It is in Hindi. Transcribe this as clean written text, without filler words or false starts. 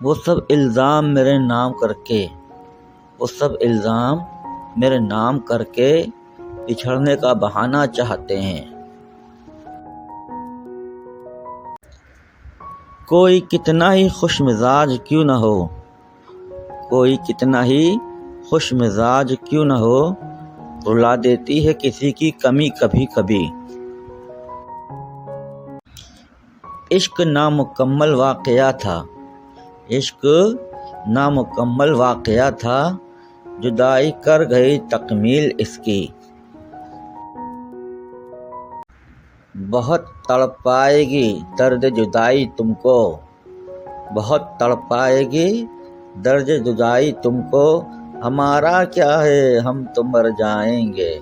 वो सब इल्ज़ाम मेरे नाम करके, वो सब इल्ज़ाम मेरे नाम करके पिछड़ने का बहाना चाहते हैं। कोई कितना ही खुश मिजाज क्यों न हो, कोई कितना ही खुश मिजाज क्यों न हो, रुला देती है किसी की कमी कभी कभी। इश्क नामुकम्मल वाक़या था, इश्क नामुकम्मल वाक़या था, जुदाई कर गई तकमील इसकी। बहुत तड़पाएगी दर्द जुदाई तुमको, बहुत तड़पाएगी दर्द जुदाई तुमको, हमारा क्या है हम तो मर जाएंगे।